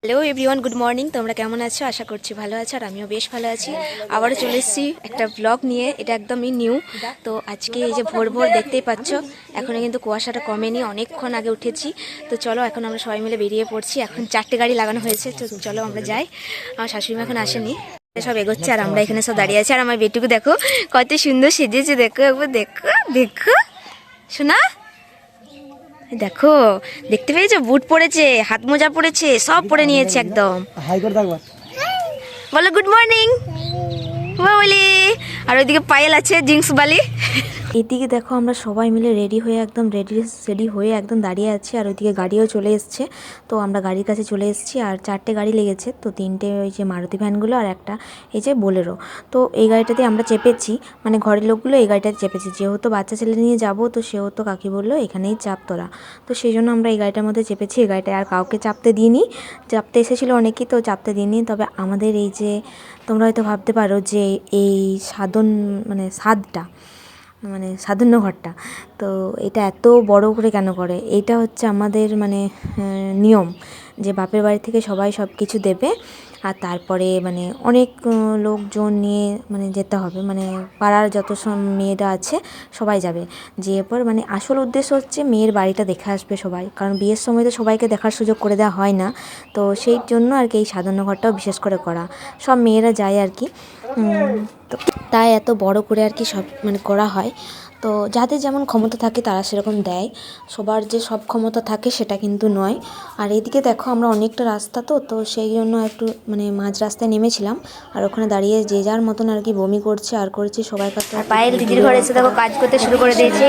Hello everyone, good morning. তোমরা কেমন আছো? আশা করছি ভালো আছো, আর আমিও বেশ ভালো আছি। আবারও চলে এসেছি একটা ব্লগ নিয়ে। এটা একদমই নিউ। তো আজকে এই যে ভোর ভোর দেখতেই পাচ্ছ, এখনও কিন্তু কুয়াশাটা কমেনি, অনেকক্ষণ আগে উঠেছি। তো চলো, এখন আমরা সবাই মিলে বেরিয়ে পড়ছি। এখন 4টে গাড়ি লাগানো হয়েছে, তো চলো আমরা যাই। আমার শাশুড়ি মা এখন আসেনি, সব এগোচ্ছে আর আমরা এখানে সব দাঁড়িয়ে আছি। আর আমার বেটুকু দেখো কত সুন্দর সেজেছে, দেখো একবার, দেখো দেখো শোনা, দেখো দেখতে পেয়েছো? বুট পরেছে, হাত মোজা পরেছে, সব পরে নিয়েছে একদম। বলো গুড মর্নিং বলি। আর ওইদিকে পায়েল আছে, জিন্স বালি। এদিকে দেখো আমরা সবাই মিলে রেডি হয়ে একদম রেডি হয়ে একদম দাঁড়িয়ে আছি। আর ওইদিকে গাড়িও চলে এসছে। তো আমরা গাড়ির কাছে চলে এসেছি। আর 4টে গাড়ি লেগেছে, তো 3টে ওই যে মারুতি ভ্যানগুলো আর একটা এই যে বোলেরো। তো এই গাড়িটাতে আমরা চেপেছি, মানে ঘরের লোকগুলো এই গাড়িটাতে চেপেছি। যেহেতু বাচ্চা ছেলে নিয়ে যাব, তো সেহেতু কাকি বললো এখানেই চাপ তোরা। তো সেই জন্য আমরা এই গাড়িটার মধ্যে চেপেছি। এই গাড়িটায় আর কাউকে চাপতে দিইনি। চাপতে এসেছিলো অনেকেই, তো চাপতে দিইনি। তবে আমাদের এই যে, তোমরা হয়তো ভাবতে পারো যে এই সাধন মানে সাদটা, মানে সাধান্য ঘরটা, তো এটা এত বড় করে কেন করে? এটা হচ্ছে আমাদের মানে নিয়ম, যে বাপের বাড়ি থেকে সবাই সব কিছু দেবে। আর তারপরে মানে অনেক লোকজন নিয়ে মানে যেতে হবে, মানে পাড়ার যত সব মেয়েরা আছে সবাই যাবে। যেয়ে পর মানে আসল উদ্দেশ্য হচ্ছে মেয়ের বাড়িটা দেখে আসবে সবাই, কারণ বিয়ের সময় তো সবাইকে দেখার সুযোগ করে দেওয়া হয় না। তো সেই জন্য আর কি এই সাধান্য ঘরটাও বিশেষ করে করা, সব মেয়েরা যায় আর কি। তো তাই এত বড় করে আর কি সব মানে করা হয়। তো যাদের যেমন ক্ষমতা থাকে তারা সেরকম দেয়, সবার যে সব ক্ষমতা থাকে সেটা কিন্তু নয়। আর এদিকে দেখো আমরা অনেকটা রাস্তা, তো সেই জন্য একটু মানে মাঝ রাস্তায় নেমেছিলাম। আর ওখানে দাঁড়িয়ে যে যার মতন আর কি বমি করছে আর করেছি সবাই কাছে। আর পায়েল দিদির ঘরে এসে দেখো কাজ করতে শুরু করে দিয়েছে।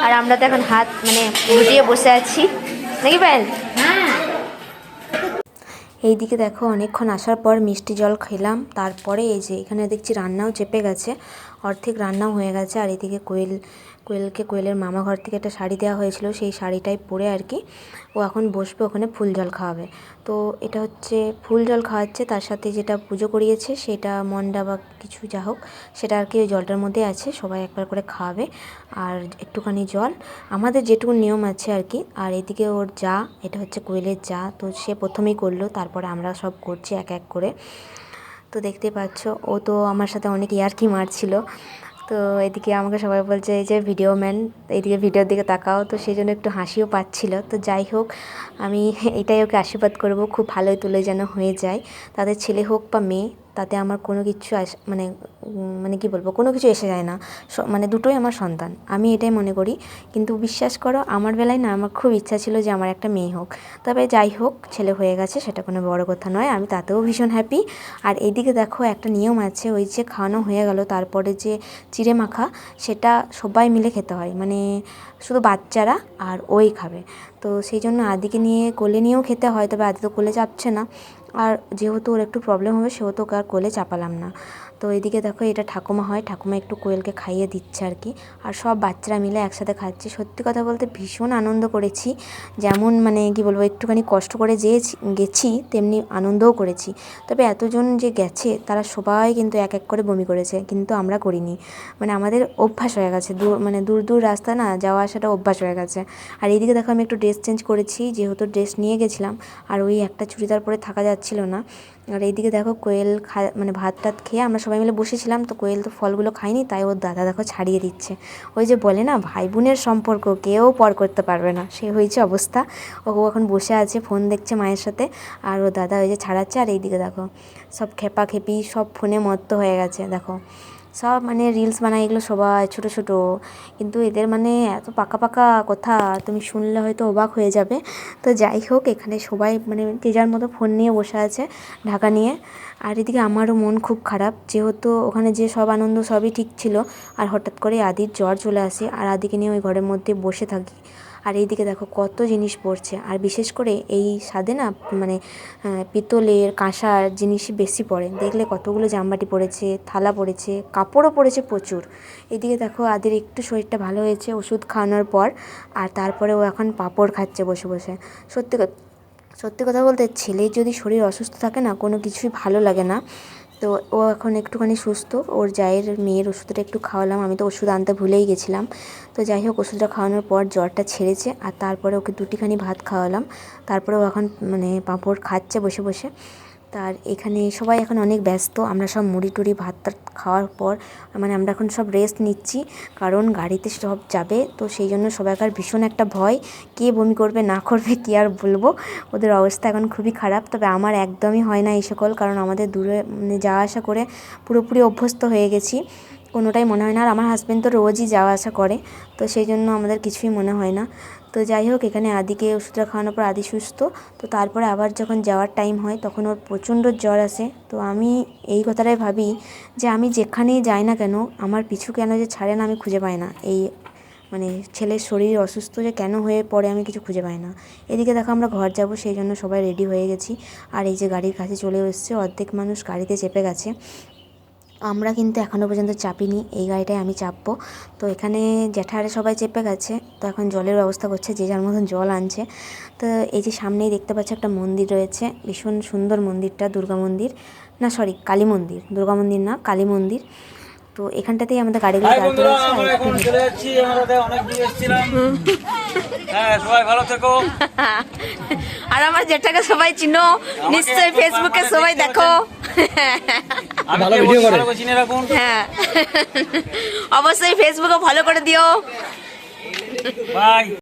আর আমরা তো এখন হাত মানে গুটিয়ে বসে আছি, নাকি পায়েল? এইদিকে দেখো অনেকক্ষণ আসার পর মিষ্টি জল খেলাম। তারপরে এই যে এখানে দেখছি রান্নাও চেপে গেছে, অর্ধেক রান্নাও হয়ে গেছে। আর এদিকে কোয়েলের মামা ঘর থেকে একটা শাড়ি দেওয়া হয়েছিল, সেই শাড়িটাই পরে আর কি ও এখন বসবে, ওখানে ফুল জল খাওয়াবে। তো এটা হচ্ছে ফুল জল খাওয়াচ্ছে, তার সাথে যেটা পুজো করিয়েছে সেটা মন্ডা বা কিছু যা হোক সেটা আর কি ওই জলটার মধ্যে আছে, সবাই একবার করে খাওয়াবে। আর একটুখানি জল আমাদের যেটুকু নিয়ম আছে আর কি। আর এদিকে ওর যা, এটা হচ্ছে কোয়েলের যা, তো সে প্রথমেই করলো, তারপরে আমরা সব করছি এক এক করে। তো দেখতে পাচ্ছ ও তো আমার সাথে অনেক ইয়ার্কি মারছিল। তো এদিকে আমাকে সবাই বলছে এই যে ভিডিও ম্যান, এইদিকে ভিডিওর দিকে তাকাও, তো সেই জন্য একটু হাসিও পাচ্ছিল। তো যাই হোক, আমি এটাই ওকে আশীর্বাদ করবো খুব ভালোই তুলে যেন হয়ে যায়, তাদের ছেলে হোক বা মেয়ে, তাতে আমার কোনো কিছু মানে মানে কী বলবো, কোনো কিছু এসে যায় না। মানে দুটোই আমার সন্তান, আমি এটাই মনে করি। কিন্তু বিশ্বাস করো আমার বেলায় না, আমার খুব ইচ্ছা ছিল যে আমার একটা মেয়ে হোক। তবে যাই হোক, ছেলে হয়ে গেছে সেটা কোনো বড় কথা নয়, আমি তাতেও ভীষণ হ্যাপি। আর এইদিকে দেখো একটা নিয়ম আছে, ওই যে খাওয়ানো হয়ে গেল তারপরে যে চিড়ে মাখা, সেটা সবাই মিলে খেতে হয়, মানে শুধু বাচ্চারা আর ওই খাবে। তো সেই জন্য আদিকে নিয়ে কোলে নিয়েও খেতে হয়, তবে আদি তো কোলে চাপছে না। আর যেহেতু ওর একটু প্রবলেম হবে সেহেতু ওকে আর কোলে চাপালাম না। তো এদিকে দেখো এটা ঠাকুমা হয়, ঠাকুমা একটু কোয়েলকে খাইয়ে দিচ্ছে আর কি। আর সব বাচ্চারা মিলে একসাথে খাচ্ছি। সত্যি কথা বলতে ভীষণ আনন্দ করেছি, যেমন মানে কি বলবো, একটুখানি কষ্ট করে গেছি তেমনি আনন্দও করেছি। তবে এতজন যে গেছে তারা সবাই কিন্তু এক এক করে বমি করেছে, কিন্তু আমরা করিনি। মানে আমাদের অভ্যাস হয়ে গেছে, দূর দূর রাস্তা না, যাওয়া আসাটা অভ্যাস হয়ে গেছে। আর এইদিকে দেখো আমি একটু ড্রেস চেঞ্জ করেছি, যেহেতু ড্রেস নিয়ে গেছিলাম আর ওই একটা চুড়িদার পরে থাকা যাচ্ছিল না। আর এইদিকে দেখো কোয়েল মানে ভাত টাত খেয়ে আমরা সবাই মিলে বসেছিলাম, তো কোয়েল তো ফলগুলো খায়নি, তাই ওর দাদা দেখো ছাড়িয়ে দিচ্ছে। ওই যে বলে না, ভাই বোনের সম্পর্ক কেউ পর করতে পারবে না, সে হয়েছে অবস্থা। ও এখন বসে আছে, ফোন দেখছে মায়ের সাথে, আর ওর দাদা ওই যে ছাড়াচ্ছে। আর এইদিকে দেখো সব খেপাখেপি, সব ফোনে মত্ত হয়ে গেছে। দেখো সব মানে রিলস বানায় এগুলো সবাই, ছোটো ছোটো, কিন্তু এদের মানে এত পাকা পাকা কথা তুমি শুনলে হয়তো অবাক হয়ে যাবে। তো যাই হোক, এখানে সবাই মানে যে যার মতো ফোন নিয়ে বসে আছে ঢাকা নিয়ে। আর এদিকে আমারও মন খুব খারাপ, যেহেতু ওখানে যে সব আনন্দ সবই ঠিক ছিল, আর হঠাৎ করে আদির জ্বর চলে আসে, আর আদিকে নিয়ে ওই ঘরের মধ্যে বসে থাকি। আর এইদিকে দেখো কত জিনিস পড়ছে, আর বিশেষ করে এই স্বাদে না মানে পিতলের কাঁসার জিনিসই বেশি পড়ে। দেখলে কতগুলো জামবাটি পড়েছে, থালা পড়েছে, কাপড়ও পড়েছে প্রচুর। এদিকে দেখো আদির একটু শরীরটা ভালো হয়েছে ওষুধ খাওয়ানোর পর, আর তারপরে ও এখন পাঁপড় খাচ্ছে বসে বসে। সত্যি কথা বলতে ছেলের যদি শরীর অসুস্থ থাকে না, কোনো কিছুই ভালো লাগে না। তো ও এখন একটুখানি সুস্থ, ওর জায়ের মেয়ের ওষুধটা একটু খাওয়ালাম, আমি তো ওষুধ আনতে ভুলেই গেছিলাম। তো যাই হোক ওষুধটা খাওয়ানোর পর জ্বরটা ছেড়েছে, আর তারপরে ওকে দুটিখানি ভাত খাওয়ালাম, তারপরে ও এখন মানে পাঁপড় খাচ্ছে বসে বসে। তার এখানে সবাই এখন অনেক ব্যস্ত, আমরা সব মুড়ি টুড়ি ভাত টাত খাওয়ার পর মানে আমরা এখন সব রেস্ট নিচ্ছি, কারণ গাড়িতে সব যাবে, তো সেই জন্য সবাইকার ভীষণ একটা ভয়, কে বমি করবে না করবে কী আর বলবো, ওদের অবস্থা এখন খুবই খারাপ। তবে আমার একদমই হয় না এই সকল, কারণ আমাদের দূরে মানে যাওয়া আসা করে পুরোপুরি অভ্যস্ত হয়ে গেছি, কোনোটাই মনে হয় না। আর আমার হাজব্যান্ড তো রোজই যাওয়া আসা করে, তো সেই জন্য আমাদের কিছুই মনে হয় না। তো যাই হোক এখানে আদিকে ওষুধটা খাওয়ানোর পর আদি সুস্থ। তো তারপরে আবার যখন যাওয়ার টাইম হয় তখন ওর প্রচণ্ড জ্বর আসে। তো আমি এই কথাটাই ভাবি যে আমি যেখানেই যাই না কেন, আমার পিছু কেন যে ছাড়ে না আমি খুঁজে পাই না, এই মানে ছেলের শরীর অসুস্থ যে কেন হয়ে পড়ে আমি কিছু খুঁজে পাই না। এদিকে দেখো আমরা ঘর যাব, সেই জন্য সবাই রেডি হয়ে গেছি, আর এই যে গাড়ির কাছে চলে এসেছে, অর্ধেক মানুষ গাড়িতে চেপে গেছে, আমরা কিন্তু এখনও পর্যন্ত চাপিনি, এই গাড়িটায় আমি চাপবো। তো এখানে জ্যাঠারা সবাই চেপে গেছে, তো এখন জলের ব্যবস্থা করছে, যে যার মতন জল আনছে। তো এই যে সামনেই দেখতে পাচ্ছি একটা মন্দির রয়েছে, ভীষণ সুন্দর মন্দিরটা, দুর্গা মন্দির না সরি কালী মন্দির, দুর্গা মন্দির না কালী মন্দির। তো এখানটাতেই আমাদের গাড়িগুলো দাঁড় করেছে। হ্যাঁ সবাই ভালো থেকো। আর আমার জেঠাকে সবাই চিনো নিশ্চয়ই, ফেসবুকে সবাই দেখো। ভালো ভিডিও করে চিনে রাখুন। হ্যাঁ অবশ্যই ফেসবুকে ফলো করে দিও। বাই।